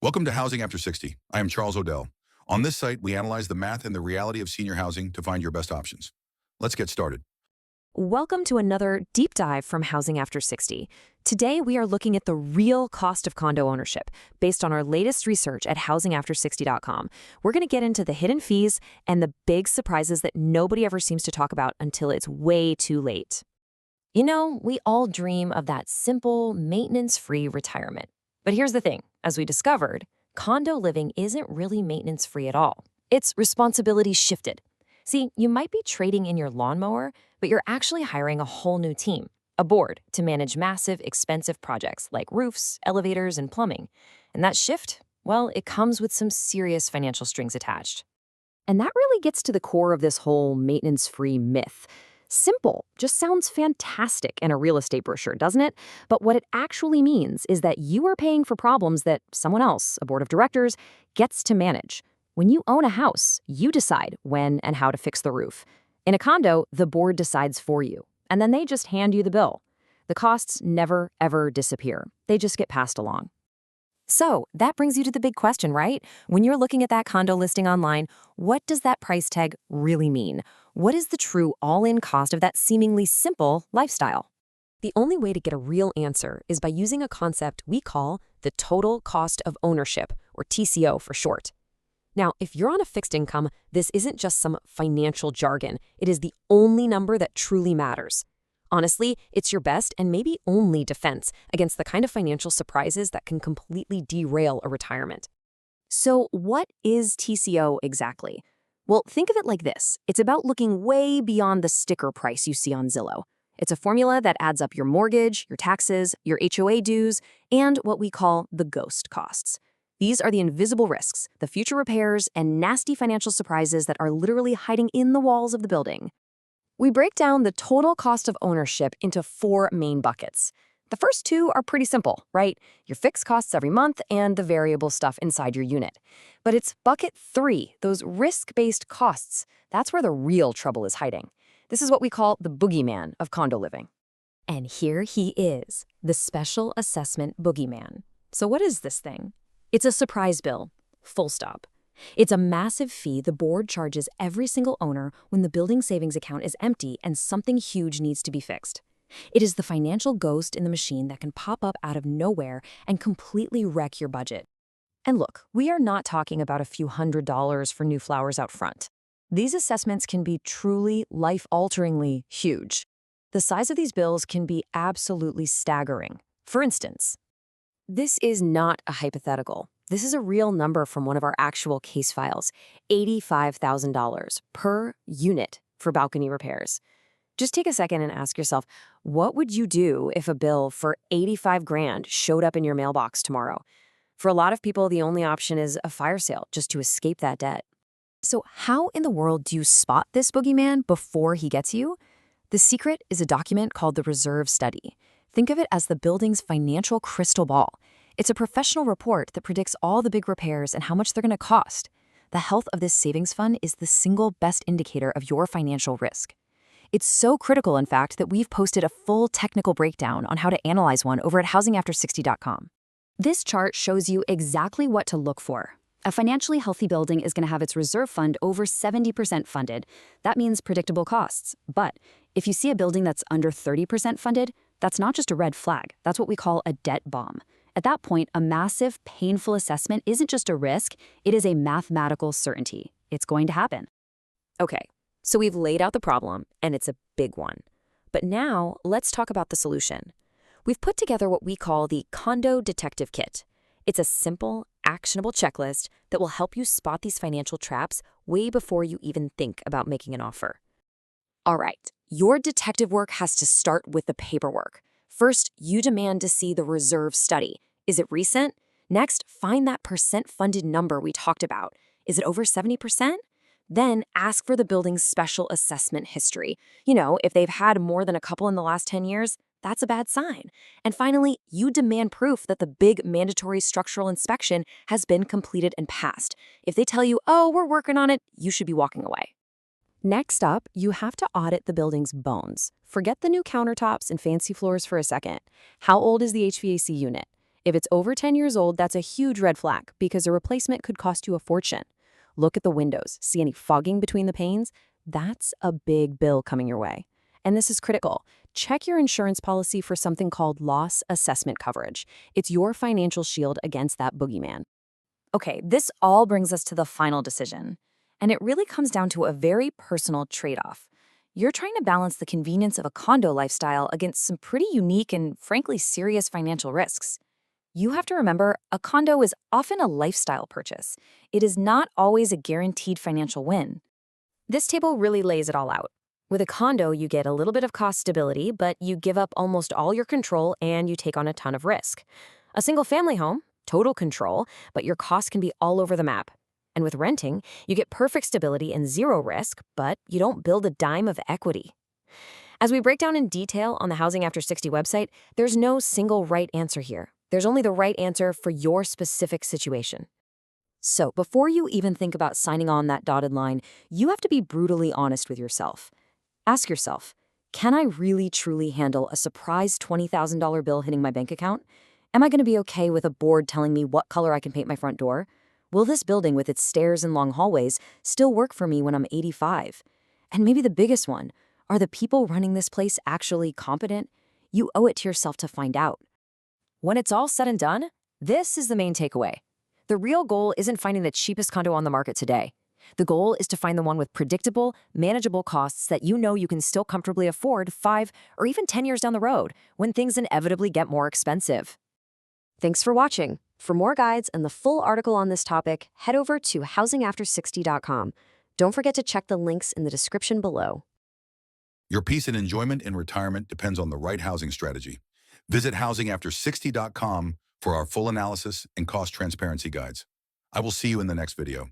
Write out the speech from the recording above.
Welcome to Housing After 60. I am Charles Odell. On this site, we analyze the math and the reality of senior housing to find your best options. Let's get started. Welcome to another deep dive from Housing After 60. Today, we are looking at the real cost of condo ownership based on our latest research at housingafter60.com. We're going to get into the hidden fees and the big surprises that nobody ever seems to talk about until it's way too late. You know, we all dream of that simple, maintenance-free retirement. But here's the thing. As we discovered, condo living isn't really maintenance-free at all. It's responsibility shifted. See, you might be trading in your lawnmower, but you're actually hiring a whole new team, a board, to manage massive, expensive projects like roofs, elevators, and plumbing. And that shift, well, it comes with some serious financial strings attached. And that really gets to the core of this whole maintenance-free myth. Simple just sounds fantastic in a real estate brochure, doesn't it? But what it actually means is that you are paying for problems that someone else, a board of directors, gets to manage. When you own a house, you decide when and how to fix the roof. In a condo, the board decides for you, and then they just hand you the bill. The costs never, ever disappear. They just get passed along. So that brings you to the big question, right? When you're looking at that condo listing online, what does that price tag really mean? What is the true all-in cost of that seemingly simple lifestyle? The only way to get a real answer is by using a concept we call the total cost of ownership, or TCO for short. Now, if you're on a fixed income, this isn't just some financial jargon. It is the only number that truly matters. Honestly, it's your best and maybe only defense against the kind of financial surprises that can completely derail a retirement. So what is TCO exactly? Well, think of it like this. It's about looking way beyond the sticker price you see on Zillow. It's a formula that adds up your mortgage, your taxes, your HOA dues, and what we call the ghost costs. These are the invisible risks, the future repairs, and nasty financial surprises that are literally hiding in the walls of the building. We break down the total cost of ownership into 4 main buckets. The first 2 are pretty simple, right? Your fixed costs every month and the variable stuff inside your unit. But it's bucket 3, those risk-based costs. That's where the real trouble is hiding. This is what we call the boogeyman of condo living. And here he is, the special assessment boogeyman. So what is this thing? It's a surprise bill, full stop. It's a massive fee the board charges every single owner when the building savings account is empty and something huge needs to be fixed. It is the financial ghost in the machine that can pop up out of nowhere and completely wreck your budget. And look, we are not talking about a few $100s for new flowers out front. These assessments can be truly life-alteringly huge. The size of these bills can be absolutely staggering. For instance, this is not a hypothetical. This is a real number from one of our actual case files, $85,000 per unit for balcony repairs. Just take a second and ask yourself, what would you do if a bill for 85 grand showed up in your mailbox tomorrow? For a lot of people, the only option is a fire sale just to escape that debt. So how in the world do you spot this boogeyman before he gets you? The secret is a document called the Reserve Study. Think of it as the building's financial crystal ball. It's a professional report that predicts all the big repairs and how much they're going to cost. The health of this savings fund is the single best indicator of your financial risk. It's so critical, in fact, that we've posted a full technical breakdown on how to analyze one over at housingafter60.com. This chart shows you exactly what to look for. A financially healthy building is going to have its reserve fund over 70% funded. That means predictable costs. But if you see a building that's under 30% funded, that's not just a red flag. That's what we call a debt bomb. At that point, a massive, painful assessment isn't just a risk, it is a mathematical certainty. It's going to happen. Okay, so we've laid out the problem, and it's a big one. But now, let's talk about the solution. We've put together what we call the Condo Detective Kit. It's a simple, actionable checklist that will help you spot these financial traps way before you even think about making an offer. All right, your detective work has to start with the paperwork. First, you demand to see the reserve study. Is it recent? Next, find that percent funded number we talked about. Is it over 70%? Then ask for the building's special assessment history. You know, if they've had more than a couple in the last 10 years, that's a bad sign. And finally, you demand proof that the big mandatory structural inspection has been completed and passed. If they tell you, oh, we're working on it, you should be walking away. Next up, you have to audit the building's bones. Forget the new countertops and fancy floors for a second. How old is the HVAC unit? If it's over 10 years old, that's a huge red flag because a replacement could cost you a fortune. Look at the windows. See any fogging between the panes? That's a big bill coming your way. And this is critical. Check your insurance policy for something called loss assessment coverage. It's your financial shield against that boogeyman. Okay, this all brings us to the final decision. And it really comes down to a very personal trade-off. You're trying to balance the convenience of a condo lifestyle against some pretty unique and frankly serious financial risks. You have to remember, a condo is often a lifestyle purchase. It is not always a guaranteed financial win. This table really lays it all out. With a condo, you get a little bit of cost stability, but you give up almost all your control and you take on a ton of risk. A single-family home, total control, but your costs can be all over the map. And with renting, you get perfect stability and zero risk, but you don't build a dime of equity. As we break down in detail on the Housing After 60 website, there's no single right answer here. There's only the right answer for your specific situation. So before you even think about signing on that dotted line, you have to be brutally honest with yourself. Ask yourself, can I really truly handle a surprise $20,000 bill hitting my bank account? Am I going to be okay with a board telling me what color I can paint my front door? Will this building with its stairs and long hallways still work for me when I'm 85? And maybe the biggest one, are the people running this place actually competent? You owe it to yourself to find out. When it's all said and done, this is the main takeaway. The real goal isn't finding the cheapest condo on the market today. The goal is to find the one with predictable, manageable costs that you know you can still comfortably afford 5 or even 10 years down the road when things inevitably get more expensive. Thanks for watching. For more guides and the full article on this topic, head over to housingafter60.com. Don't forget to check the links in the description below. Your peace and enjoyment in retirement depends on the right housing strategy. Visit housingafter60.com for our full analysis and cost transparency guides. I will see you in the next video.